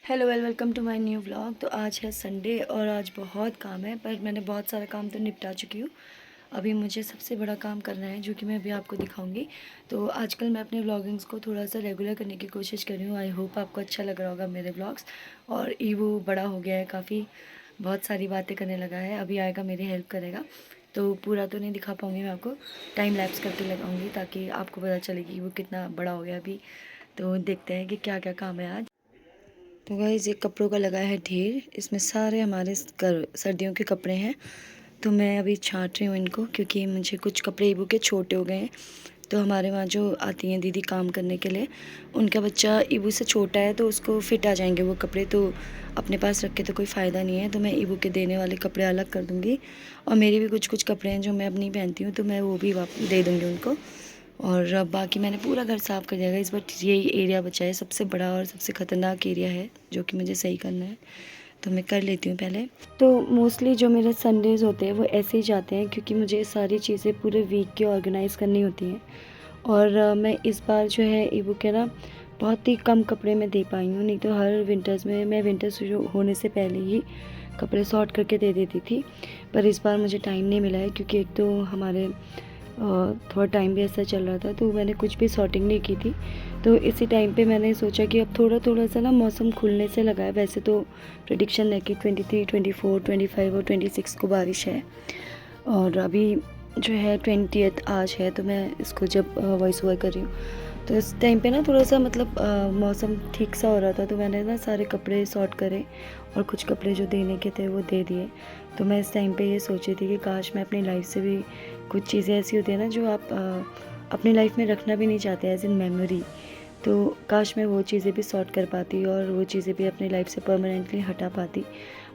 Hello welcome to my new vlog. तो आज है संडे और आज बहुत काम है, पर मैंने बहुत सारा काम तो निपटा चुकी हूँ। अभी मुझे सबसे बड़ा काम करना है जो कि मैं अभी आपको दिखाऊंगी। तो आजकल मैं अपने व्लॉगिंग्स को थोड़ा सा रेगुलर करने की कोशिश कर रही हूँ। आई होप आपको अच्छा लग रहा होगा मेरे व्लॉग्स। और ईवो बड़ा हो गया है काफ़ी, बहुत सारी बातें करने लगा है। अभी आएगा, मेरी हेल्प करेगा। तो पूरा तो नहीं दिखा पाऊँगी मैं आपको, टाइम लैप्स करके लगाऊंगी ताकि आपको पता चले कि वो कितना बड़ा हो गया अभी। तो देखते हैं कि क्या क्या काम है आज। तो गाइस ये कपड़ों का लगा है ढेर, इसमें सारे हमारे सर्दियों के कपड़े हैं। तो मैं अभी छांट रही हूँ इनको, क्योंकि मुझे कुछ कपड़े ईबू के छोटे हो गए हैं। तो हमारे वहाँ जो आती हैं दीदी काम करने के लिए, उनका बच्चा ईबू से छोटा है तो उसको फिट आ जाएंगे वो कपड़े। तो अपने पास रख के तो कोई फ़ायदा नहीं है, तो मैं ईबू के देने वाले कपड़े अलग कर दूँगी। और मेरे भी कुछ कुछ कपड़े हैं जो मैं अब नहीं पहनती हूँ, तो मैं वो भी दे दूँगी उनको। और अब बाकी मैंने पूरा घर साफ़ कर दिया है। इस बार यही एरिया बचा है, सबसे बड़ा और सबसे ख़तरनाक एरिया है जो कि मुझे सही करना है। तो मैं कर लेती हूँ पहले। तो मोस्टली जो मेरे संडेज़ होते हैं वो ऐसे ही जाते हैं, क्योंकि मुझे सारी चीज़ें पूरे वीक की ऑर्गेनाइज़ करनी होती हैं। और मैं इस बार जो है ईबू के ना बहुत ही कम कपड़े मैं दे पाई हूँ। नहीं तो हर विंटर्स में मैं विंटर शुरू होने से पहले ही कपड़े सॉर्ट करके दे देती थी। पर इस बार मुझे टाइम नहीं मिला है, क्योंकि एक तो हमारे थोड़ा टाइम भी ऐसा चल रहा था, तो मैंने कुछ भी सॉर्टिंग नहीं की थी। तो इसी टाइम पे मैंने सोचा कि अब थोड़ा थोड़ा सा ना मौसम खुलने से लगा है। वैसे तो प्रेडिक्शन है कि 23, 24, 25 और 26 को बारिश है। और अभी जो है 20th आज है, तो मैं इसको जब वॉइस ओवर कर रही हूँ तो इस टाइम पे ना थोड़ा सा मतलब मौसम ठीक सा हो रहा था। तो मैंने ना सारे कपड़े सॉर्ट करे और कुछ कपड़े जो देने के थे वो दे दिए। तो मैं इस टाइम पे ये सोची थी कि काश मैं अपनी लाइफ से भी कुछ चीज़ें ऐसी होती हैं ना जो आप अपनी लाइफ में रखना भी नहीं चाहते एज इन मेमोरी। तो काश मैं वो चीज़ें भी सॉर्ट कर पाती और वो चीज़ें भी अपनी लाइफ से परमानेंटली हटा पाती।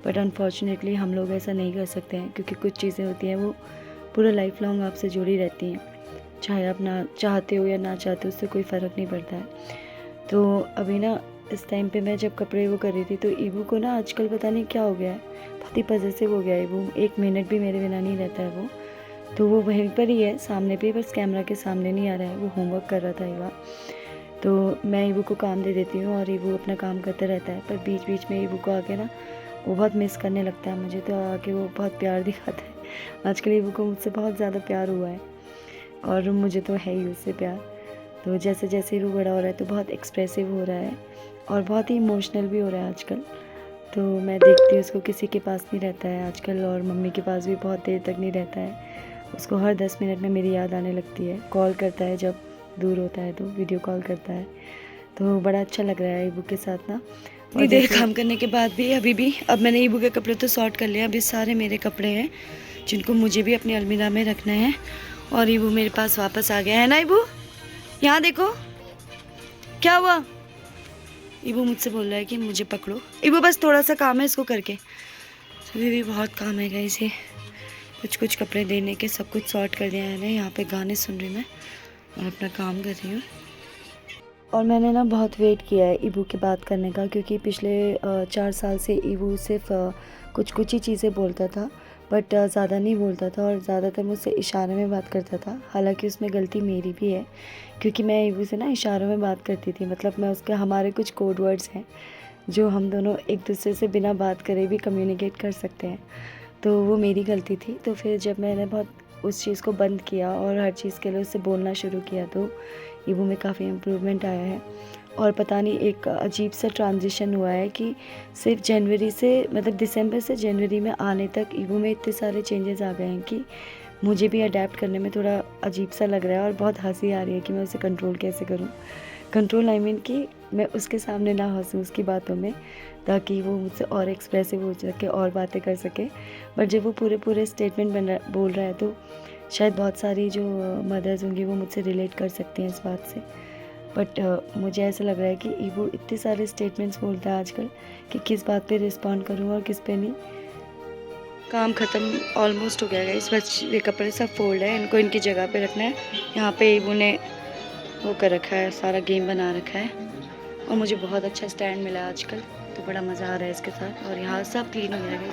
बट अनफॉर्चुनेटली हम लोग ऐसा नहीं कर सकते हैं, क्योंकि कुछ चीज़ें होती हैं वो पूरा लाइफ लॉन्ग आपसे जुड़ी रहती हैं। चाहे आप ना चाहते हो या ना चाहते हो, उससे कोई फ़र्क नहीं पड़ता है। तो अभी ना इस टाइम पे मैं जब कपड़े वो कर रही थी, तो ईबू को ना आजकल पता नहीं क्या हो गया है, बहुत ही पॉसेसिव हो गया है ईबू। 1 मिनट भी मेरे बिना नहीं रहता है वो। तो वो वहीं पर ही है सामने पे, बस कैमरा के सामने नहीं आ रहा है। वो होमवर्क कर रहा था ईवा। तो मैं ईबू को काम दे देती हूँ और ईबू अपना काम करता रहता है। पर बीच बीच में ईबू को आके ना वो बहुत मिस करने लगता है मुझे, तो आके वो बहुत प्यार दिखाता है। आजकल ईबू को मुझसे बहुत ज़्यादा प्यार हुआ है और मुझे तो है ही उससे प्यार। तो जैसे जैसे ईबू बड़ा हो रहा है तो बहुत एक्सप्रेसिव हो रहा है और बहुत ही इमोशनल भी हो रहा है आजकल। तो मैं देखती हूँ उसको किसी के पास नहीं रहता है आजकल, और मम्मी के पास भी बहुत देर तक नहीं रहता है। उसको हर 10 मिनट में मेरी याद आने लगती है। कॉल करता है जब दूर होता है, तो वीडियो कॉल करता है। तो बड़ा अच्छा लग रहा है ईबू के साथ ना। इतनी देर काम करने के बाद भी अभी भी अब मैंने ईबू के कपड़े तो सॉर्ट कर लिया। अभी सारे मेरे कपड़े हैं जिनको मुझे भी अपनी अलमीरा में रखना है। और ईबू मेरे पास वापस आ गया है ना। ईबू यहाँ देखो क्या हुआ। ईबू मुझसे बोल रहा है कि मुझे पकड़ो। ईबू बस थोड़ा सा काम है इसको करके। अभी भी बहुत काम है गाइस। ये कुछ कुछ कपड़े देने के सब कुछ सॉर्ट कर दिया है। यहाँ पे गाने सुन रही मैं और अपना काम कर रही हूँ। और मैंने ना बहुत वेट किया है ईबू की बात करने का, क्योंकि पिछले 4 साल से ईबू सिर्फ कुछ कुछ ही चीज़ें बोलता था, बट ज़्यादा नहीं बोलता था और ज़्यादातर मुझसे इशारे में बात करता था। हालांकि उसमें गलती मेरी भी है, क्योंकि मैं ईबू से ना इशारों में बात करती थी। मतलब मैं उसके हमारे कुछ कोड वर्ड्स हैं जो हम दोनों एक दूसरे से बिना बात करे भी कम्युनिकेट कर सकते हैं। तो वो मेरी गलती थी। तो फिर जब मैंने बहुत उस चीज़ को बंद किया और हर चीज़ के लिए उससे बोलना शुरू किया, तो ईबू में काफ़ी इम्प्रूवमेंट आया है। और पता नहीं एक अजीब सा ट्रांजिशन हुआ है कि सिर्फ जनवरी से मतलब दिसंबर से जनवरी में आने तक ईबू में इतने सारे चेंजेस आ गए हैं कि मुझे भी अडेप्ट करने में थोड़ा अजीब सा लग रहा है। और बहुत हंसी आ रही है कि मैं उसे कंट्रोल कैसे करूं। कंट्रोल आई मीन कि मैं उसके सामने ना हंसूं उसकी बातों में, ताकि वो मुझसे और एक्सप्रेसिव हो सके और बातें कर सके। बट जब वो पूरे पूरे स्टेटमेंट बोल रहा है, तो शायद बहुत सारी जो मदर्स होंगी वो मुझसे रिलेट कर सकती हैं इस बात से। बट मुझे ऐसा लग रहा है कि ईबू इतने सारे स्टेटमेंट्स बोलता है आजकल कि किस बात पे रिस्पॉन्ड करूँ और किस पे नहीं। काम ख़त्म ऑलमोस्ट हो गया है। इस बस ये कपड़े सब फोल्ड है, इनको इनकी जगह पे रखना है। यहाँ पे ईबू ने वो कर रखा है, सारा गेम बना रखा है। और मुझे बहुत अच्छा स्टैंड मिला आजकल, तो बड़ा मज़ा आ रहा है इसके साथ। और यहाँ सब क्लीन हो गया है,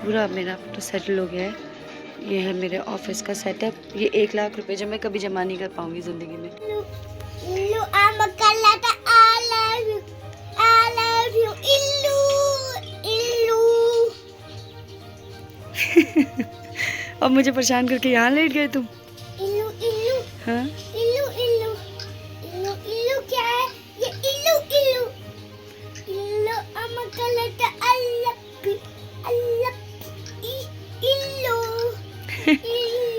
पूरा मेरा तो सेटल हो गया है। ये है मेरे ऑफिस का सेटअप। ये 1 लाख रुपए जो मैं कभी जमा नहीं कर पाऊंगी ज़िंदगी में। love you, Illu, Illu. अब मुझे परेशान करके यहाँ लेट गए तुम। Illu, Illu, हाँ Illu, Illu, Illu, Illu क्या है? ये Illu, Illu, Illu amakalata allapi, allapi, Illu, Illu.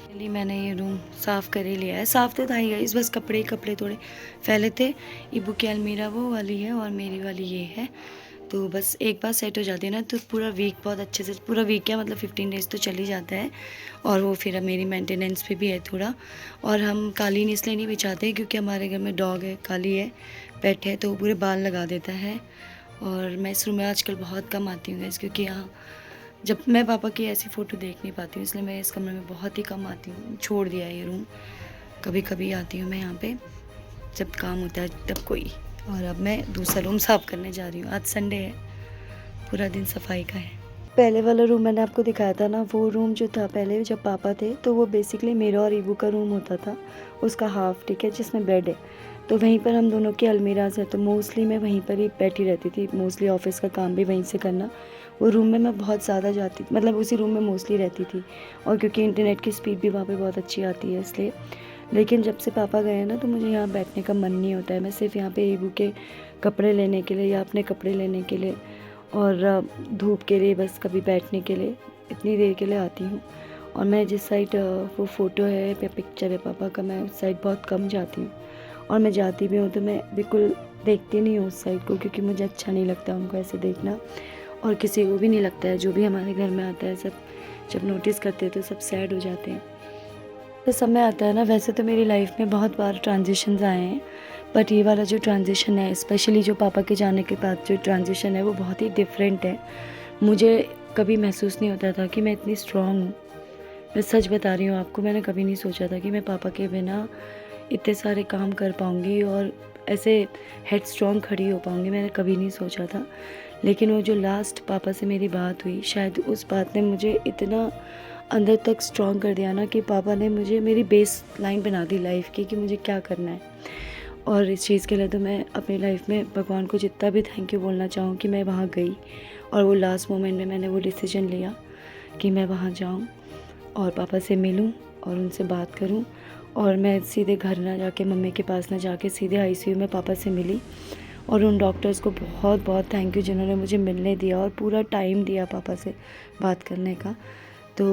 चलिए मैंने ये रूम साफ़ कर ही लिया है। साफ़ तो था ही गाइस, बस कपड़े कपड़े थोड़े फैले थे। इबू की अलमीरा वो वाली है और मेरी वाली ये है। तो बस एक बार सेट हो जाती है ना तो पूरा वीक बहुत अच्छे से, पूरा वीक क्या मतलब 15 डेज़ तो चल ही जाता है। और वो फिर अब मेरी मेंटेनेंस पे भी है थोड़ा। और हम कालीन इसलिए नहीं बिछाते क्योंकि हमारे घर में डॉग है, काली है, पेट है, तो वो पूरे बाल लगा देता है। और मैं इस रूम में आजकल बहुत कम आती हूँ गाइस, क्योंकि यहाँ जब मैं पापा की ऐसी फ़ोटो देख नहीं पाती हूँ, इसलिए मैं इस कमरे में बहुत ही कम आती हूँ। छोड़ दिया है ये रूम, कभी कभी आती हूँ मैं यहाँ पे जब काम होता है तब कोई। और अब मैं दूसरा रूम साफ़ करने जा रही हूँ। आज संडे है, पूरा दिन सफाई का है। पहले वाला रूम मैंने आपको दिखाया था ना, वो रूम जो था पहले जब पापा थे तो वो बेसिकली मेरा और ईबू का रूम होता था, उसका हाफ, ठीक है, जिसमें बेड है। तो वहीं पर हम दोनों की अलमीराज है, तो मोस्टली मैं वहीं पर ही बैठी रहती थी। मोस्टली ऑफिस का काम भी वहीं से करना। वो रूम में मैं बहुत ज़्यादा जाती, मतलब उसी रूम में मोस्टली रहती थी। और क्योंकि इंटरनेट की स्पीड भी वहाँ पे बहुत अच्छी आती है इसलिए। लेकिन जब से पापा गए हैं ना तो मुझे यहाँ बैठने का मन नहीं होता है। मैं सिर्फ यहाँ पे ईबू के कपड़े लेने के लिए या अपने कपड़े लेने के लिए और धूप के लिए, बस कभी बैठने के लिए इतनी देर के लिए आती हूँ। और मैं जिस साइड वो फ़ोटो है या पिक्चर है पापा का, मैं उस साइड बहुत कम जाती हूँ। और मैं जाती भी हूँ तो मैं बिल्कुल देखती नहीं हूँ उस साइड को, क्योंकि मुझे अच्छा नहीं लगता उनको ऐसे देखना। और किसी को भी नहीं लगता है, जो भी हमारे घर में आता है सब जब नोटिस करते हैं तो सब सैड हो जाते हैं। तो समय आता है ना, वैसे तो मेरी लाइफ में बहुत बार ट्रांजिशंस आए हैं, बट ये वाला जो ट्रांजिशन है, स्पेशली जो पापा के जाने के बाद जो ट्रांजिशन है, वो बहुत ही डिफरेंट है। मुझे कभी महसूस नहीं होता था कि मैं इतनी स्ट्रॉन्ग हूँ। मैं सच बता रही हूँ आपको, मैंने कभी नहीं सोचा था कि मैं पापा के बिना इतने सारे काम कर पाऊँगी और ऐसे हेड स्ट्रॉन्ग खड़ी हो पाऊँगी। मैंने कभी नहीं सोचा था। लेकिन वो जो लास्ट पापा से मेरी बात हुई, शायद उस बात ने मुझे इतना अंदर तक स्ट्रॉन्ग कर दिया ना कि पापा ने मुझे मेरी बेस लाइन बना दी लाइफ की कि मुझे क्या करना है। और इस चीज़ के लिए तो मैं अपनी लाइफ में भगवान को जितना भी थैंक यू बोलना चाहूँ कि मैं वहाँ गई और वो लास्ट मोमेंट में मैंने वो डिसीजन लिया कि मैं वहाँ जाऊँ और पापा से मिलूँ और उनसे बात करूँ। और मैं सीधे घर ना जाके, मम्मी के पास ना जाके, सीधे आईसीयू में पापा से मिली। और उन डॉक्टर्स को बहुत बहुत थैंक यू जिन्होंने मुझे मिलने दिया और पूरा टाइम दिया पापा से बात करने का। तो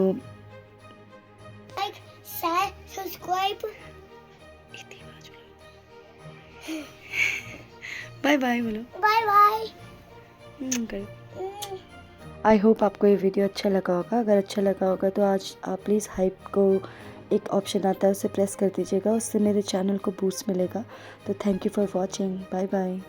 Like, share, subscribe. Bye bye बोलो। Bye bye. करो। आई होप आपको ये वीडियो अच्छा लगा होगा। अगर अच्छा लगा होगा तो आज आप प्लीज़ हाइप को एक ऑप्शन आता है उसे प्रेस कर दीजिएगा, उससे मेरे चैनल को बूस्ट मिलेगा। तो thank you for watching, bye bye.